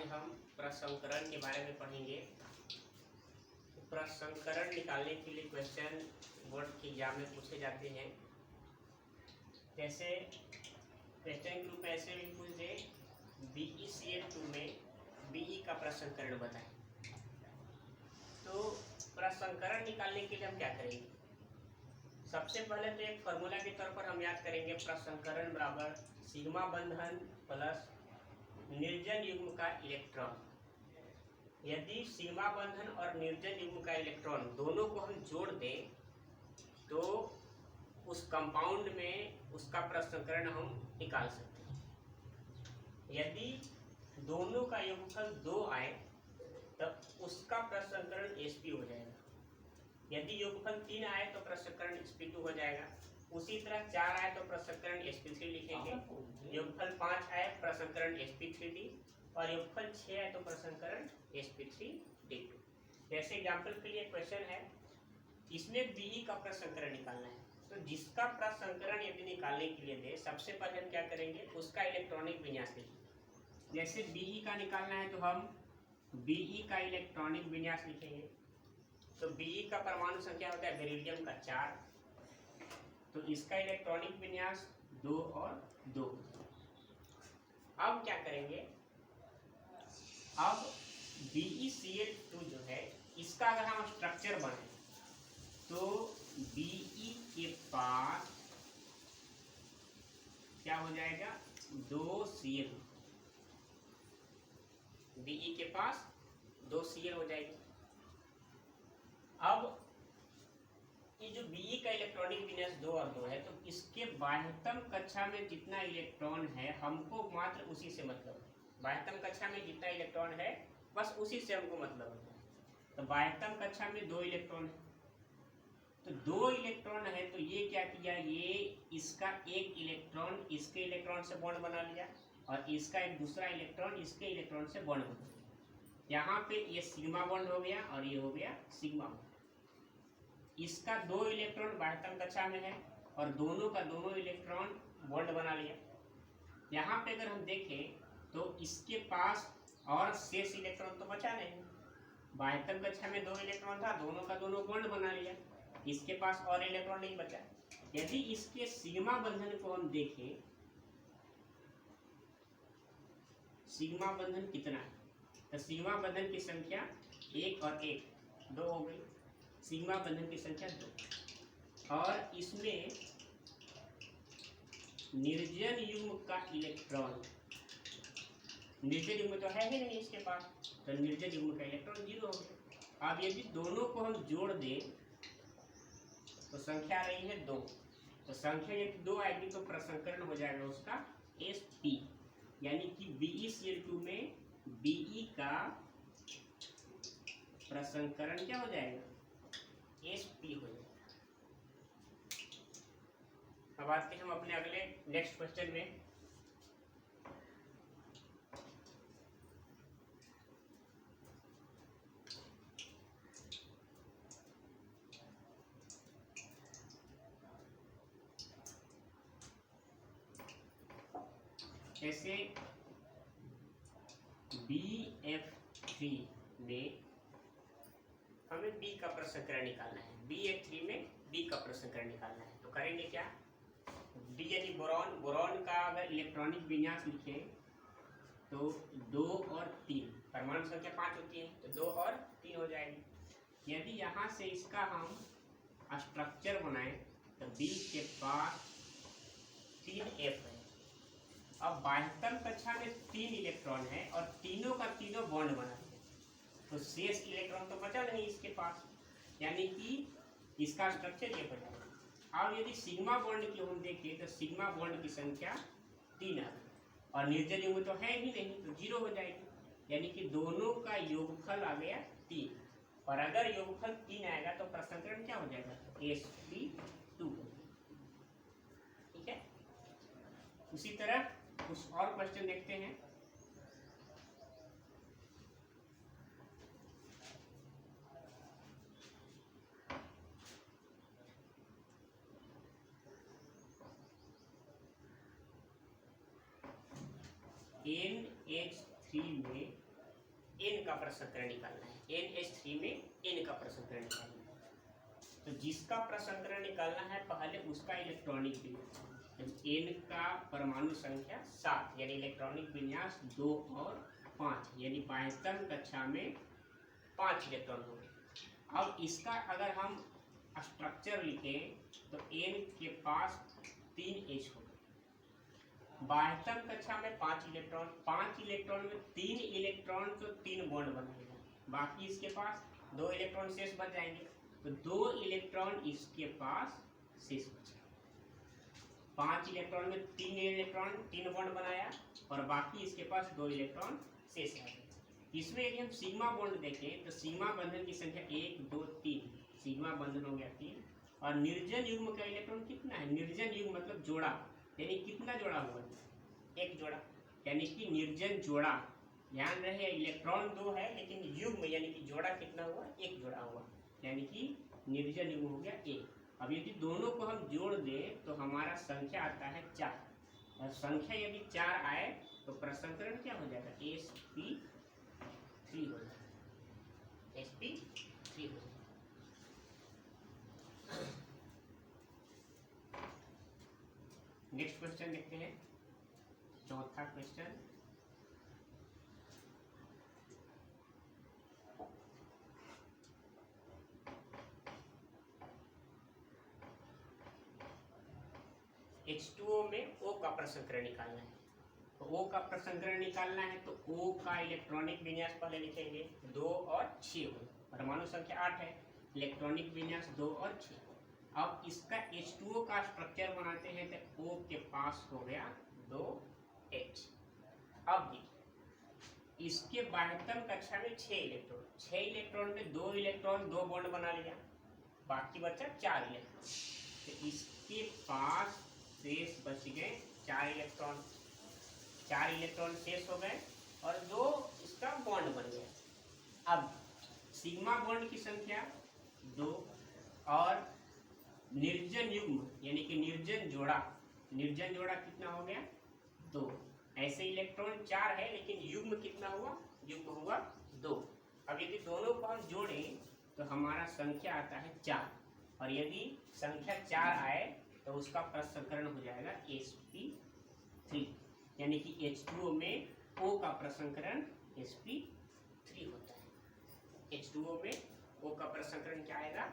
आज हम प्रसंकरण के बारे में पढ़ेंगे। प्रसंकरण निकालने के लिए क्वेश्चन बोर्ड के एग्जाम में पूछे जाते हैं। जैसे क्वेश्चन के रूप में ऐसे भी पूछ दे BeCl2 में Be का प्रसंकरण बताएं। तो प्रसंकरण निकालने के लिए हम क्या करेंगे? सबसे पहले तो एक फॉर्मूला के तौर पर हम याद करेंगे, प्रसंकरण बराबर सिग्मा बंधन प्लस निर्जन युग्म का इलेक्ट्रॉन। यदि सिग्मा बंधन और निर्जन युग्म का इलेक्ट्रॉन दोनों को हम जोड़ दें तो उस कंपाउंड में उसका प्रसंकरण हम निकाल सकते हैं। यदि दोनों का योगफल 2 आए तब उसका प्रसंकरण sp हो जाएगा। यदि योगफल 3 आए तो प्रसंकरण sp2 हो जाएगा। उसी तरह 4 आए तो प्रसंकरण sp3 लिखेंगे। योगफल 5 आए प्रसंकरण sp3d और योगफल 6 आए तो प्रसंकरण sp3d2। जैसे एग्जांपल के लिए क्वेश्चन है, इसमें Be का प्रसंकरण निकालना है। तो जिसका प्रसंकरण यदि निकालने के लिए दे, सबसे पहले हम क्या करेंगे, उसका इलेक्ट्रॉनिक विन्यास लिखेंगे। जैसे Be का निकालना है तो हम Be का इलेक्ट्रॉनिक विन्यास लिखेंगे। तो Be का परमाणु संख्या होता है बेरिलियम का 4, तो इसका इलेक्ट्रॉनिक विन्यास 2 और 2। अब क्या करेंगे, अब BeCl2 जो है इसका अगर हम स्ट्रक्चर बनाए तो Be के पास क्या हो जाएगा, 2Cl। Be के पास 2Cl हो जाएगी। अब ये जो Be का इलेक्ट्रॉनिक विन्यास 2 और 2 है, तो इसके बाह्यतम कक्षा में जितना इलेक्ट्रॉन है हमको मात्र उसी से मतलब है। बाह्यतम कक्षा में जितना इलेक्ट्रॉन है बस उसी से हमको मतलब है। तो बाह्यतम कक्षा में 2 इलेक्ट्रॉन है, तो 2 इलेक्ट्रॉन है तो ये क्या किया, ये इसका एक इलेक्ट्रॉन इसके इलेक्ट्रॉन से बॉन्ड बना लिया और इसका एक दूसरा इलेक्ट्रॉन इसके इलेक्ट्रॉन से बॉन्ड बना लिया। यहाँ पे ये सिग्मा बॉन्ड हो गया और ये हो गया सिग्मा बॉन्ड। इसका 2 इलेक्ट्रॉन बाह्यतम कक्षा में है और दोनों का दोनों इलेक्ट्रॉन बॉन्ड बना लिया। यहाँ पे अगर हम देखें तो इसके पास और शेष इलेक्ट्रॉन तो बचा नहीं। बाह्यतम कक्षा में 2 इलेक्ट्रॉन था, दोनों का दोनों बॉन्ड बना लिया, इसके पास और इलेक्ट्रॉन नहीं बचा। यदि इसके सिग्मा बंधन को हम देखें, सिग्मा बंधन कितना है, तो सिग्मा बंधन की संख्या 1 और 1 2 हो गई, सिग्मा बंधन की संख्या 2। और इसमें निर्जन युग्म का इलेक्ट्रॉन, निर्जन युग्म तो है ही नहीं इसके पास, तो निर्जन युग्म का इलेक्ट्रॉन 0 हो गया। अब यदि दोनों को हम जोड़ दें तो संख्या आ रही है 2, तो संख्या यदि 2 आएगी तो प्रसंकरण हो जाएगा उसका sp, यानी कि BeCl2 में Be का प्रसंकरण क्या हो जाएगा, sp हो जाएगा। अब आते हैं हम अपने अगले नेक्स्ट क्वेश्चन में। जैसे BF3 में हमें B का प्रसंकरण निकालना है। BF3 में B का प्रसंकरण निकालना है, तो करेंगे क्या, B यानी बोरॉन, बोरॉन का अगर इलेक्ट्रॉनिक विन्यास लिखें तो 2 और 3, परमाणु संख्या 5 होती है तो 2 और 3 हो जाएगी। यदि यहाँ से इसका हम स्ट्रक्चर बनाएं तो B के पास 3F है। अब बाह्यतम कक्षा में 3 इलेक्ट्रॉन है और तीनों का तीनों बॉन्ड बना है, तो शेष इलेक्ट्रॉन तो बचा नहीं इसके पास, यानी कि इसका स्ट्रक्चर ये बना। अब यदि सिग्मा बॉन्ड की हम देखें तो सिग्मा बॉन्ड की संख्या 3 आ गई और निर्जन युग्म तो है ही नहीं, तो 0 हो जाएगी, यानी कि दोनों का योगफल आ गया 3। और अगर योगफल 3 आएगा तो प्रसंकरण क्या हो जाएगा, sp2। ठीक है, उसी तरह कुछ और क्वेश्चन देखते हैं। NH3 में प्रसंकरण निकालना है, NH3 में N का प्रसंकरण निकालना है। तो जिसका प्रसंकरण निकालना है पहले उसका इलेक्ट्रॉनिक विन्यास, N का परमाणु संख्या 7 यानी इलेक्ट्रॉनिक विन्यास 2 और 5 यानी बाह्यतम कक्षा में 5 इलेक्ट्रॉन हो गए। अब इसका अगर हम स्ट्रक्चर लिखें तो N के पास 3H हो गए। बाह्यतम कक्षा में 5 इलेक्ट्रॉन में 3 इलेक्ट्रॉन तो 3 बॉन्ड बनाएगा, बाकी इसके पास 2 इलेक्ट्रॉन शेष बच जाएंगे। तो 2 इलेक्ट्रॉन इसके पास शेष बचे। 5 इलेक्ट्रॉन में 3 बॉन्ड बनाया और बाकी इसके पास 2 इलेक्ट्रॉन शेष आ गए। इसमें यदि हम सिग्मा बॉन्ड देखें तो सिग्मा बंधन की संख्या 1 2 3, सिग्मा बंधन हो गया 3। और निर्जन युग्म का इलेक्ट्रॉन कितना है? निर्जन युग्म मतलब जोड़ा, यानी कितना जोड़ा हुआ है? 1 जोड़ा, यानी कि निर्जन जोड़ा। ध्यान रहे इलेक्ट्रॉन 2 है लेकिन युग्म यानी कि जोड़ा कितना हुआ? 1 जोड़ा हुआ, यानी कि निर्जन युग्म हो गया 1। अब यदि दोनों को हम जोड़ दें तो हमारा संख्या आता है 4, और संख्या यदि 4 आए तो प्रसंकरण क्या हो जाएगा? sp3 हो जाएगा, sp3 हो जाएगा। नेक्स्ट क्वेश्चन देखते हैं, चौथा क्वेश्चन। H2O में O का प्रसंकरण निकालना है। तो O का प्रसंकरण निकालना है तो O का इलेक्ट्रॉनिक विन्यास पहले लिखेंगे 2 और 6 हो, परमाणु संख्या 8 है, इलेक्ट्रॉनिक विन्यास 2 और 6। अब इसका H2O का स्ट्रक्चर बनाते हैं तो O के पास हो गया 2H। अब देखिए इसके बाह्यतम कक्षा में 6 इलेक्ट्रॉन में 2 इलेक्ट्रॉन 2 बॉन्ड बना लिया, बाकी बचा 4 इलेक्ट्रॉन। तो इसके पास शेष बच गए 4 इलेक्ट्रॉन शेष हो गए और 2 इसका बॉन्ड बन गया। अब सिग्मा बॉन्ड की संख्या 2 और निर्जन युग्म यानी कि निर्जन जोड़ा कितना हो गया? 2। ऐसे इलेक्ट्रॉन 4 है लेकिन युग्म कितना हुआ? युग्म हुआ 2। अब यदि दोनों को हम जोड़ें तो हमारा संख्या आता है 4, और यदि संख्या 4 आए तो उसका प्रसंकरण हो जाएगा sp3, यानी कि H2O में O का प्रसंकरण sp3 होता है। H2O में O का प्रसंकरण क्या आएगा?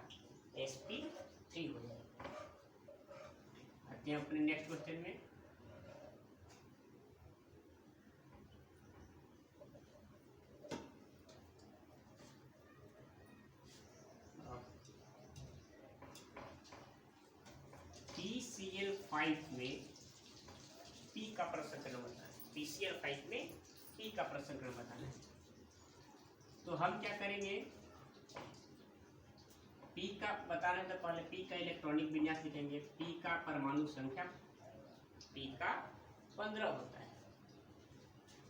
sp3 हो जाएगा। आते हैं अपने नेक्स्ट क्वेश्चन में। PCl5 में P का प्रसंकरण बताना है। PCl5 में P का प्रसंकरण बताना है। तो हम क्या करेंगे? P का बताना है तो पहले P का इलेक्ट्रॉनिक विन्यास लिखेंगे। P का परमाणु संख्या P का 15 होता है,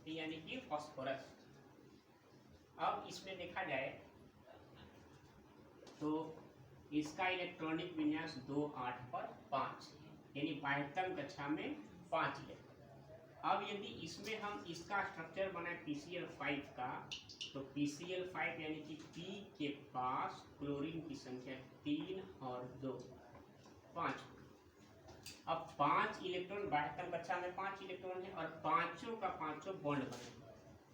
P यानी कि फास्फोरस। अब इसमें देखा जाए तो इसका इलेक्ट्रॉनिक विन्यास 2 8 पर 5 यानी बाह्यतम कक्षा में 5 इलेक्ट्रॉन। अब यदि इसमें हम इसका स्ट्रक्चर बनाए PCl5 का तो PCl5 यानी कि P के पास क्लोरीन की संख्या 3 और 2 5। अब 5 इलेक्ट्रॉन बाह्यतम कक्षा में 5 इलेक्ट्रॉन है और पांचों का पांचों बॉन्ड बने,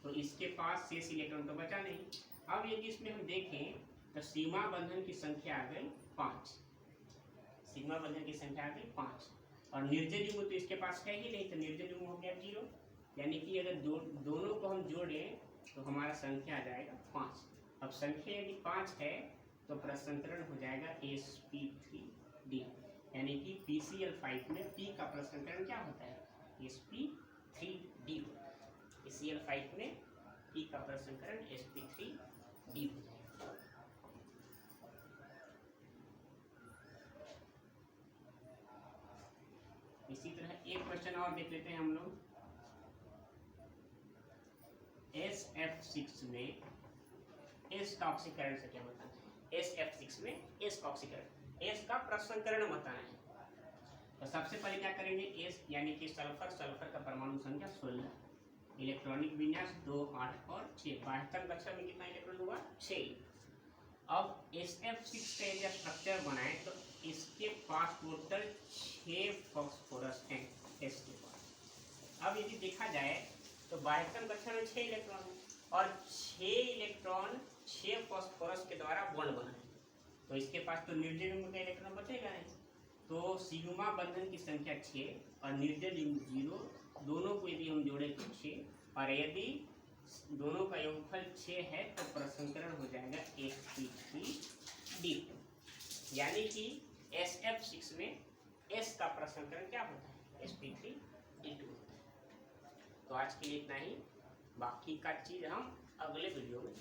तो इसके पास शेष इलेक्ट्रॉन तो बचा नहीं। अब यदि इसमें हम देखें तो सिग्मा बंधन की संख्या आ गई 5, सिग्मा बंधन की संख्या आ गई 5, और निर्जन युग्म तो इसके पास है ही नहीं, तो निर्जन युग्म हो गया 0, यानी कि अगर दोनों को हम जोड़ें तो हमारा संख्या आ जाएगा 5। अब संख्या यदि 5 है तो प्रसंकरण हो जाएगा sp3d, यानी कि PCl5 में P का प्रसंकरण क्या होता है? sp3d होता है। PCl5 में P का प्रसंकरण sp3d हो जाएगा। इसी तरह एक क्वेश्चन और देख लेते हैं हम लोग। SF6 में S का ऑक्सीकरण से क्या बताना है? SF6 में S का ऑक्सीकरण, S का प्रसंकरण बताना है। तो सबसे पहले क्या करेंगे? S यानी कि सल्फर का परमाणु संख्या 16, इलेक्ट्रॉनिक विन्यास 2, 8 और 6। बाह्यतम कक्षा में कितना इलेक्ट्रॉन हुआ? 6। अब SF6 का यदि स्ट्रक्चर बनाए तो इसके पास टोटल 6 फॉस्फोरस हैं S के पास। अब यदि देखा जाए तो बाह्यतम कक्षा में 6 इलेक्ट्रॉन है और 6 इलेक्ट्रॉन 6 फॉस्फोरस के द्वारा बॉन्ड बनाए, तो इसके पास तो निर्जल लिंग का इलेक्ट्रॉन बचेगा नहीं। तो सिग्मा बंधन की संख्या 6 और निर्जल लिंग 0, दोनों को यदि हम जोड़े तो 6, और यदि दोनों का योगफल 6 है तो प्रसंकरण हो जाएगा sp3d2। यानी कि SF6 में S का प्रसंकरण क्या होता है? sp3d2 होता है। तो आज के लिए इतना ही, बाकी का चीज हम अगले वीडियो में